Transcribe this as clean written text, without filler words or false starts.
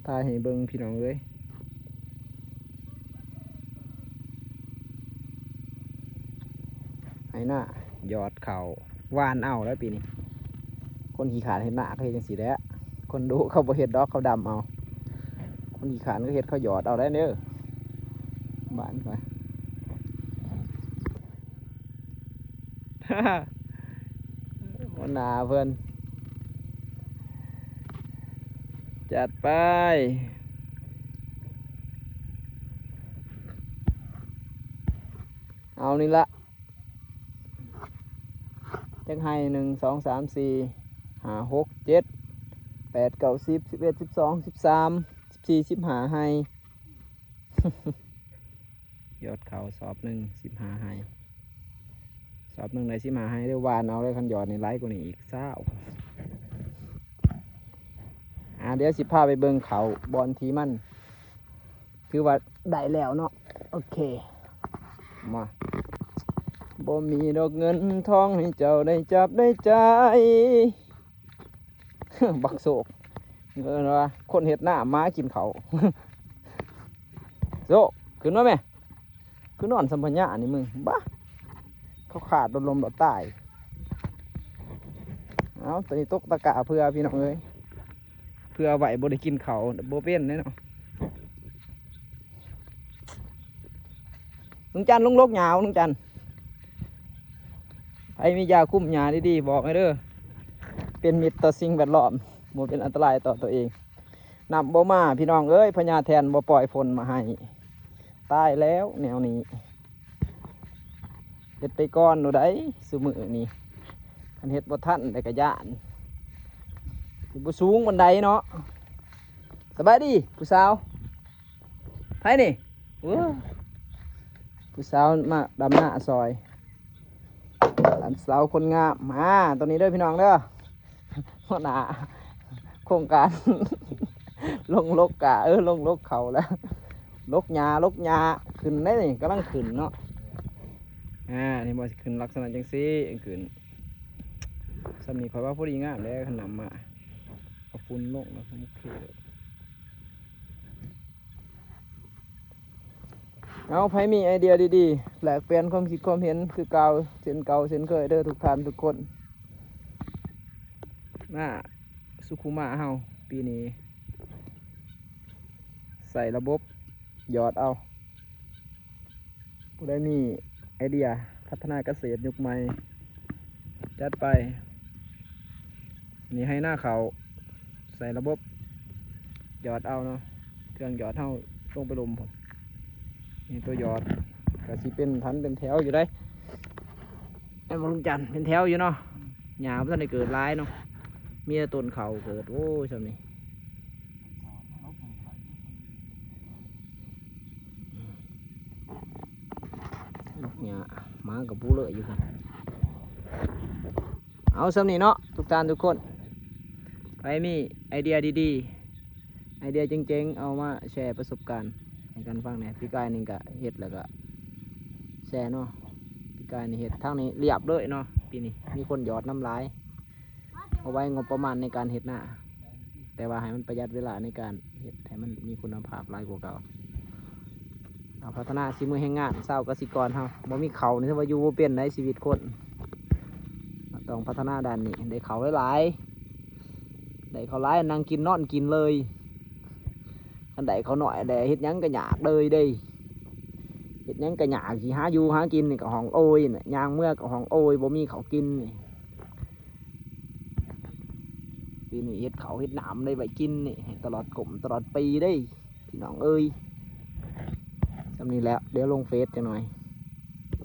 ทายให้เบิ่งพี่น้องเลยให้หน้าหยอดเข่าวานเอาแล้วปีนี้คนขี่ขาดเห็ดหน้าเขาเห็ดจังสีแล้วคนดูเขาบ่เห็ดดอกเขาดำเอาคนขี่ขาดก็เห็ดเขาหยอดเอาได้เด้อบ้านไป วันหนาเพื่อนจัดไปเอานี่ละจักให้1 2 3 4 5 6 7 8 9 10 11 12 13 14 15ให้ยอดเขาสอบ15ให้สอบได้15ให้เรียกวานเอาเลยคันหยอดในไลฟ์กว่านี้อีกเศร้าเดี๋ยวสิพาไปเบิ่งเขาบอลทีมันคือว่าได้แล้วเนาะโอเคมาบ่มีดอกเงินทองให้เจ้าได้จับได้ใจ บักโศกเงินว่าคนเห็ดหน้าม้ากินเขาโซขึ้นมาไหมขึ้นนอนสัมพัญญานี่มึงบ้าเขาขาดโดนลมโดนตายเอาตอนนี้ตกตะกะเพื่อพี่น้องเลยเพื่อไหวบ่ได้กินเขาบ่เป็นแน่เนาะลุงจันลุงลกหยาวลุงจันไอ้มียาคุ้มหยาดีๆบอกให้เด้อเป็นมิตรต่อสิ่งแวดล้อมบ่เป็นอันตรายต่อตัวเองนำบ่มาพี่น้องเอ้ยพญาแทนบ่ปล่อยฝนมาให้ตายแล้วแนวนี้เฮ็ดไปก่อนหนูได้ซุมื้อนี้คันเฮ็ดบ่ทันได้ก็ย่านสิบ่สูงบันไดเนาะสบายดีผู้สาวไผนี่ผู้สาวมาดำหน้าซอยหลานสาวคนงามมาตัวนี้เด้อพี่น้องเด้อหัวหน้าโครงการ ลงลกกะลงลกเขาแล้วลกหญ้าขึ้นได้นี่กำลังขึ้นเนาะนี่บ่สิขึ้นลักษณะจังซี่ขึ้นสำนีข่อยว่าพอดีงามแล้วขนำมาเอาฝุ่นลงแล้วโอเคเอาไผมีไอเดียดีๆแหลกเปลี่ยนความคิดความเห็นคือเก่าเช่นเคยเด้อทุกท่านทุกคนสุขุมะเฮาปีนี้ใส่ระบบหยอดเอาผู้ใดมีไอเดียพัฒนาเกษตรยุคใหม่จัดไปนี่ให้หน้าเขาใส่ระบบหยอดเอาเนาะเครื่องหยอดเท่าลงไปลมผมนี่ตัวหยอดก็สิเป็นพันเป็นแถวอยู่ได้ไอ้มลุงจันเป็นแถวอยู่เนาะหญ้าเพิ่นได้เกิดร้ายเนาะมีต้นเขาเกิดโอ้ยช่วงนี้เนี่ยมากับปูเลยอยู่ครับเอาสำนี้เนาะทุกท่านทุกคนไปมีไอเดียดีๆไอเดียเจ๋งๆเอามาแชร์ประสบการณ์ให้กันฟังเนี่ยพี่กายนี่ก็เห็ดแล้วก็แชร์เนาะพี่กายนี่เห็ดทางนี้เรียบเลยเนาะปีนี้มีคนหยอดน้ำลายเอาไว้งบประมาณในการเห็ดหน้าแต่ว่าให้มันประหยัดเวลาในการเห็ดให้มันมีคุณภาพหลายกว่าเก่าเอาพัฒนาฝีมือแห่งงานเศร้ากสิกรเฮาบ่มีเขานี่ถ้าว่าอยู่บ่เป็นในชีวิตคนต้องพัฒนาด้านนี้ได้เขาหลายๆได้เขาหลายนั่งกินนอนกินเลยอันใดเขาหน่อยแต่เฮ็ดหยังก็ยากเลยเด้เฮ็ดหยังก็ยากสิหาอยู่หากินนี่ก็ห้องโอยน่ะย่างเมื่อก็ห้องโอยบ่มีเขากินนี่ปีนี้เฮ็ดเขาเฮ็ดน้ำได้ไว้กินนี่ตลอดกลมตลอดปีได้พี่น้องเอ้ยจำนี้แล้วเดี๋ยวลงเฟซจังหน่อย